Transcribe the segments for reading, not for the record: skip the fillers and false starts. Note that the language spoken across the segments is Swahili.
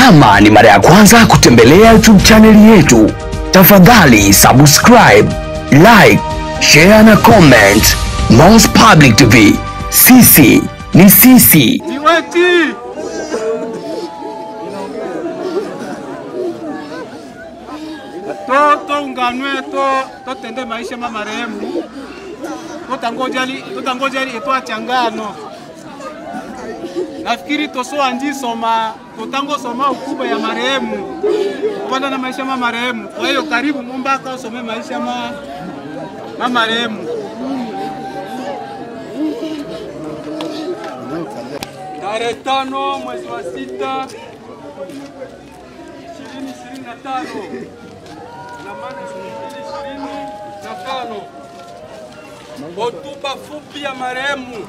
Kama ni mara ya kwanza kutembelea YouTube channel yetu, tafadhali subscribe, like, share na comment. Mouse Public TV, sisi ni sisi. Niweti to unganwe to tende maisha marehemu, tutangojali itwa changano. Nafikiri tosoa njisoma tutango soma ukubwa ya marehemu kupanda na maisha marehemu. Kwa hiyo karibu Mombaka usome maisha marehemu. Tarehe 5 mwezi wa 6 2025 na maana 2025 hotuba fupi ya marehemu.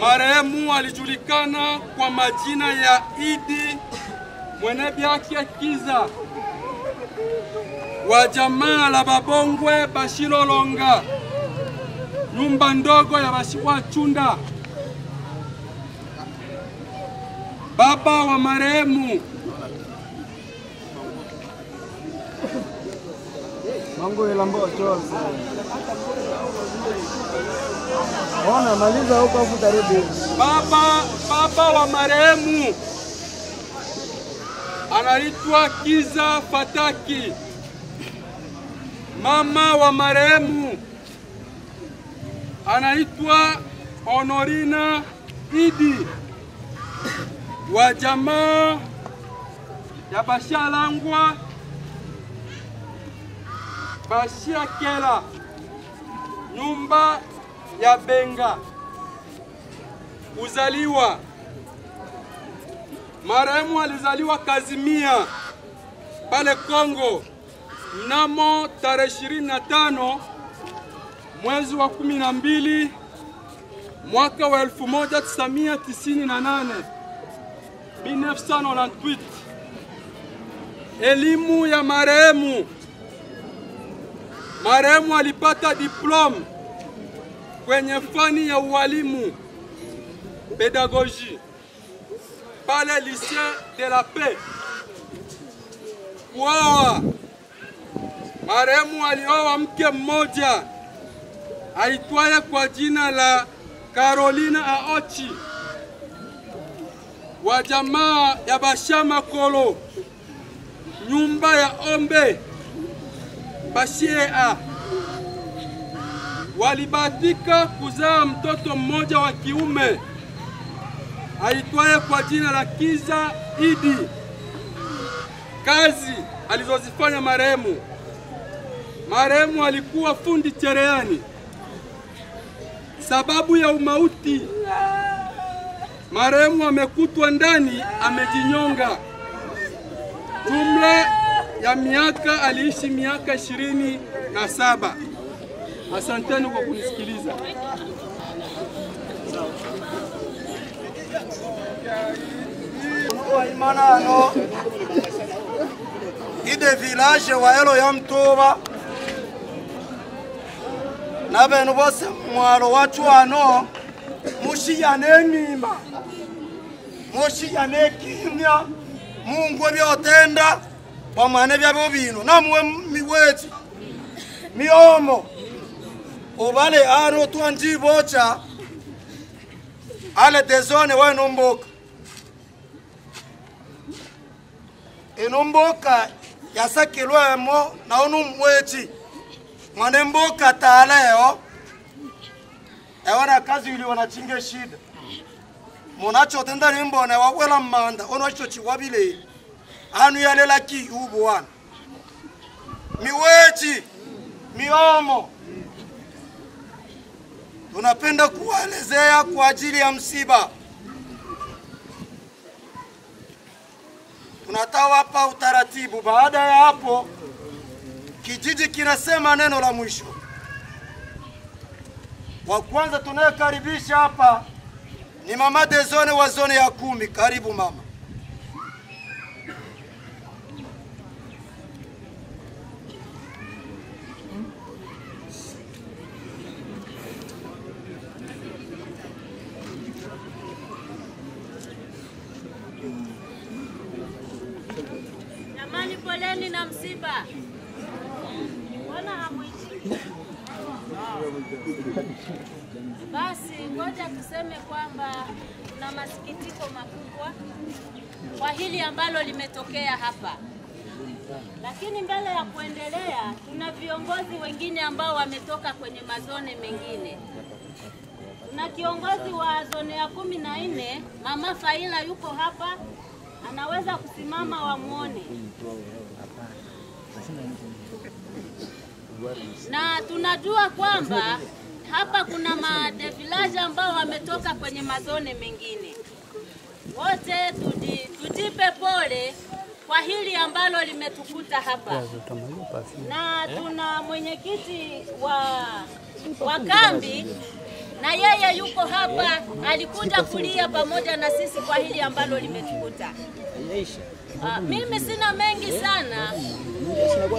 Marehemu alijulikana kwa majina ya Idi Mwenebyaki Kiza wa jamaa la Babongwe Bashilolonga, nyumba ndogo ya Bashiwachunda. Baba wa marehemu Mango ilambo chose. Ona maliza huko huko karibu. Baba wa marehemu anaitwa Kiza Fataki. Mama wa marehemu anaitwa Honorina Idi wa jamaa ya Bashalangwa Bashiakela, nyumba ya Benga. Uzaliwa marehemu alizaliwa Kazimia pale Kongo mnamo tarehe 25 mwezi wa 12 mwaka wa 1998 1998. Elimu ya marehemu alipata diplome kwenye fani ya ualimu pedagogie pale Lycée de la Paix. Kuoa, marehemu alioa mke mmoja aitwaye kwa jina la Carolina Aochi wa jamaa ya Bashama Kolo, nyumba ya Ombe Bashia. Walibahatika kuzaa mtoto mmoja wa kiume aitwaye kwa jina la Kiza Idi. Kazi alizozifanya marehemu alikuwa fundi cherehani. Sababu ya umauti, marehemu amekutwa ndani amejinyonga. Jumla ya miaka aliishi miaka 27. Asanteni kwa kunisikiliza. Imanano ide village wa elo ya Mtoba na benu bose mwalo wacu ano mushiyane nima mushiyane kimya Mungu byotenda pamane byabo bino namwe miwezi miomo ubale aro twanjibocha ale dezone wa nomboka enomboka yasakilwemo na unu mwezi mwane mboka taleo ewana kazi ili wanachinge shida munacho tenda nimbone wawela manda ono icho chiwabile anu yalela ki ubu wana miwezi miomo. Tunapenda kuwaelezea kwa ajili ya msiba. Tunatawapa utaratibu. Baada ya hapo kijiji kinasema neno la mwisho. Wa kwanza tunayekaribisha hapa ni mama Dezone wa zone ya 10. Karibu mama. msiba. Mbona hamwitiki? Basi ngoja tuseme kwamba tuna masikitiko makubwa kwa hili ambalo limetokea hapa. Lakini mbele ya kuendelea, tuna viongozi wengine ambao wametoka kwenye mazone mengine. Tuna kiongozi wa zone ya 14, Mama Faila yuko hapa, anaweza kusimama wamuone. Na tunajua kwamba hapa kuna madefilaji ambao wametoka kwenye mazone mengine. Wote tujipe pole kwa hili ambalo limetukuta hapa. Na tuna mwenyekiti wa kambi, na yeye yuko hapa, alikuja kulia pamoja na sisi kwa hili ambalo limetukuta. Mimi sina mengi sana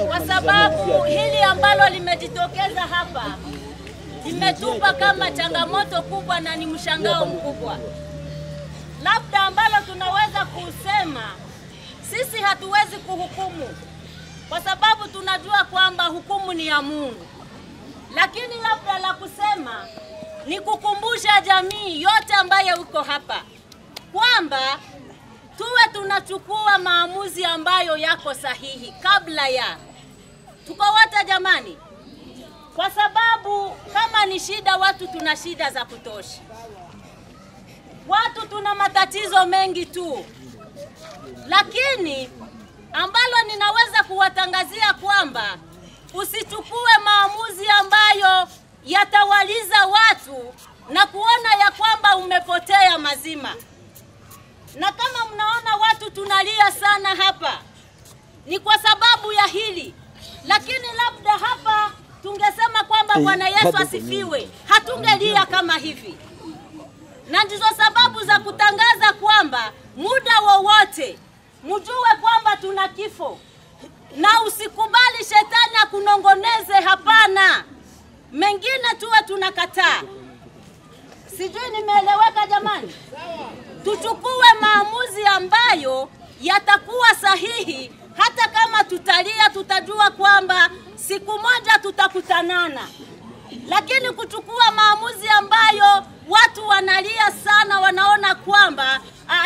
kwa sababu hili ambalo limejitokeza hapa limetupa kama changamoto kubwa na ni mshangao mkubwa. Labda ambalo tunaweza kusema, sisi hatuwezi kuhukumu kwa sababu tunajua kwamba hukumu ni ya Mungu. Lakini labda la kusema ni kukumbusha jamii yote ambayo uko hapa kwamba tuwe tunachukua maamuzi ambayo yako sahihi kabla ya. Tuko wote jamani? Kwa sababu kama ni shida, watu tuna shida za kutosha. Watu tuna matatizo mengi tu. Lakini ambalo ninaweza kuwatangazia kwamba usichukue maamuzi ambayo yatawaliza watu na kuona ya kwamba umepotea mazima. Na kama mnaona watu tunalia sana hapa, ni kwa sababu ya hili. Lakini labda hapa tungesema kwamba Bwana Yesu asifiwe, hatungelia kama hivi. Na ndizo sababu za kutangaza kwamba muda wowote mjue kwamba tuna kifo. Na usikubali shetani akunongoneze, hapana. Mengine tuwe tunakataa. Sijui nimeeleweka jamani? Tuchukue maamuzi ambayo yatakuwa sahihi. Hata kama tutalia, tutajua kwamba siku moja tutakutanana. Lakini kuchukua maamuzi ambayo watu wanalia sana, wanaona kwamba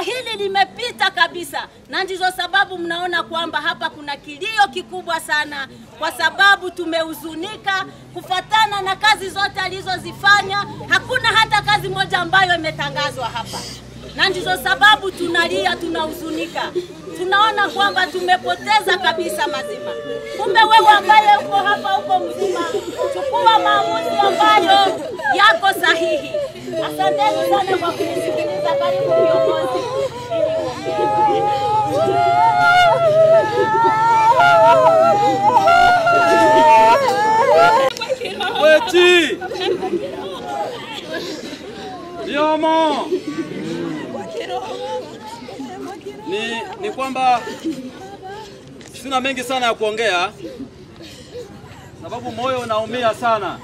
hili limepita kabisa. Na ndizo sababu mnaona kwamba hapa kuna kilio kikubwa sana, kwa sababu tumehuzunika kufatana na kazi zote alizozifanya. Hakuna hata kazi moja ambayo imetangazwa hapa. Na ndizo sababu tunalia, tunahuzunika. Tunaona kwamba tumepoteza kabisa mazima. Kumbe wewe ambaye uko hapa, uko mzima, chukua maamuzi ambayo yako sahihi. Asanteni sana kwa kunisikiliza. Karibu viongozi. Weti! Diomo! Ni kwamba sina mengi sana ya kuongea, sababu moyo unaumia sana.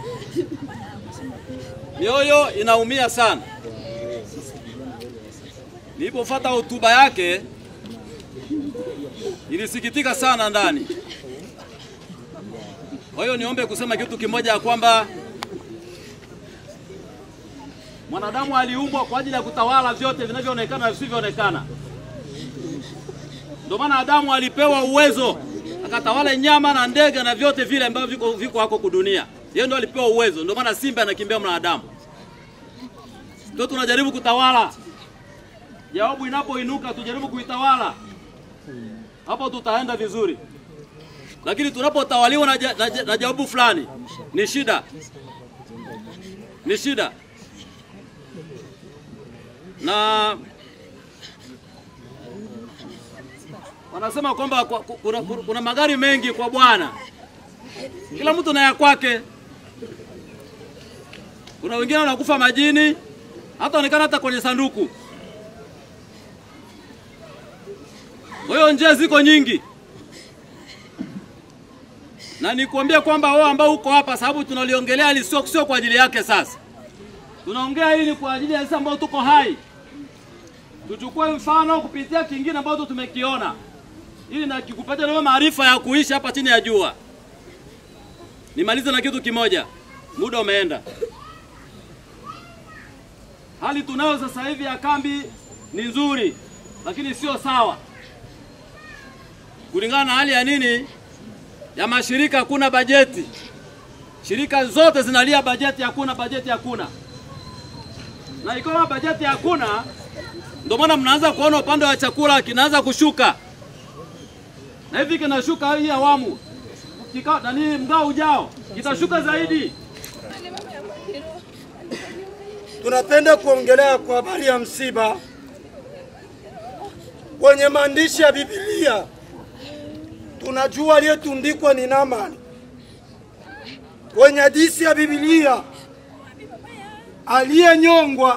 Mioyo inaumia sana. Nilipofuata hotuba yake nilisikitika sana ndani. Kwa hiyo niombe kusema kitu kimoja, ya kwamba mwanadamu aliumbwa kwa ajili ya kutawala vyote vinavyoonekana na visivyoonekana. Ndio maana Adamu alipewa uwezo akatawala nyama na ndege na vyote vile ambavyo viko hako kudunia. Yeye ndio alipewa uwezo. Ndio maana simba anakimbia mwanadamu. Ndio tunajaribu kutawala. Jawabu inapoinuka tujaribu kuitawala, hapo tutaenda vizuri. Lakini tunapotawaliwa na jawabu fulani ni shida. Ni shida. Na wanasema kwamba kuna magari mengi kwa Bwana. Kila mtu na ya kwake. Kuna wengine wanakufa majini, hata onekana hata kwenye sanduku. Kwa hiyo njia ziko nyingi. Na nikuambia kwamba wao ambao uko hapa, sababu tunaliongelea sio kwa ajili yake sasa. Tunaongea hili kwa ajili ya sisi ambao tuko hai. Tuchukue mfano kupitia kingine ambacho tumekiona. ili na kikupatia na maarifa ya kuishi hapa chini ya jua. Nimalize na kitu kimoja. Muda umeenda. Hali tunayo sasa hivi ya kambi ni nzuri, lakini sio sawa. Kulingana na hali ya nini? Ya mashirika hakuna bajeti. Shirika zote zinalia bajeti hakuna. Na ikiwa bajeti hakuna, ndio maana mnaanza kuona upande wa chakula kinaanza kushuka. Na hivi kinashuka hii awamu. Mgao ujao kitashuka zaidi. Tunapenda kuongelea kwa habari ya msiba. Kwenye maandishi ya Biblia tunajua aliyetundikwa ni Naamani. Kwenye hadithi ya Biblia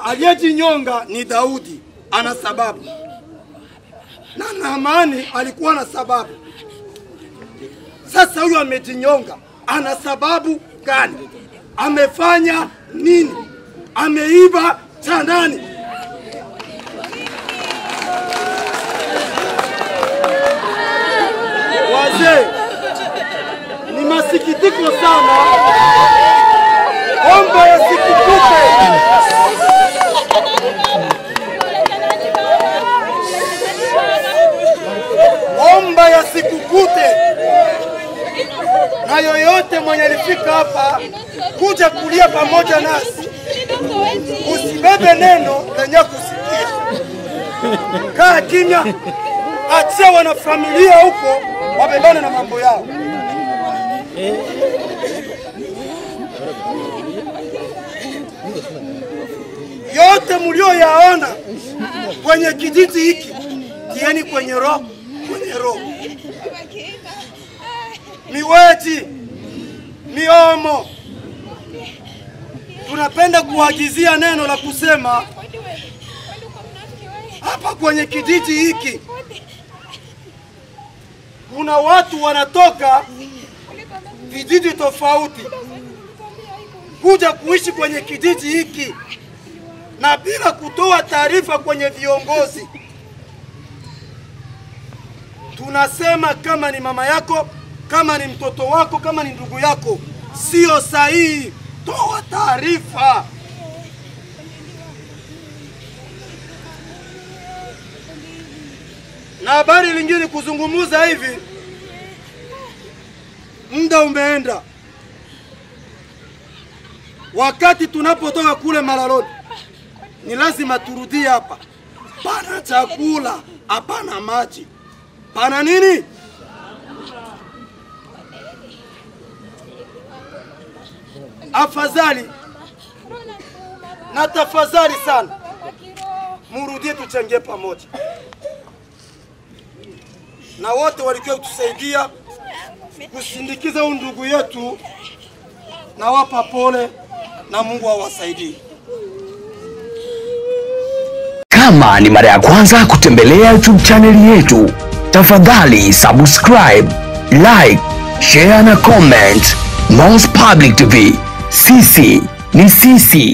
aliyejinyonga ni Daudi, ana sababu. Na Naamani alikuwa na sababu. Sasa huyu amejinyonga, ana sababu gani? Amefanya nini? Ameiba cha nani? Wazee, ni masikitiko sana. Omba yasikukute. Omba yasikukute. Na yoyote mwenye alifika hapa kuja kulia pamoja nasi, usibebe neno lenye kusikia. Kaa kimya, achia wanafamilia huko wabebane na mambo yao. Yote mlioyaona kwenye kijiji hiki, tieni kwenye roho, Miweti, miomo. Tunapenda kuagizia neno la kusema hapa kwenye kijiji hiki kuna watu wanatoka vijiji tofauti kuja kuishi kwenye kijiji hiki na bila kutoa taarifa kwenye viongozi. Tunasema kama ni mama yako, kama ni mtoto wako, kama ni ndugu yako, sio sahihi. Toa taarifa. Na habari lingine kuzungumuza hivi, muda umeenda. Wakati tunapotoka kule Malaloni, ni lazima turudie hapa. Pana chakula, hapana maji. Pana nini? Afadhali na tafadhali sana, murudie tuchangie pamoja. Na wote walikuwa kutusaidia kusindikiza huyu ndugu yetu, na wapa pole na Mungu awasaidie. Kama ni mara ya kwanza kutembelea YouTube channel yetu, tafadhali subscribe, like, share na comment. Moz Public TV, sisi ni sisi.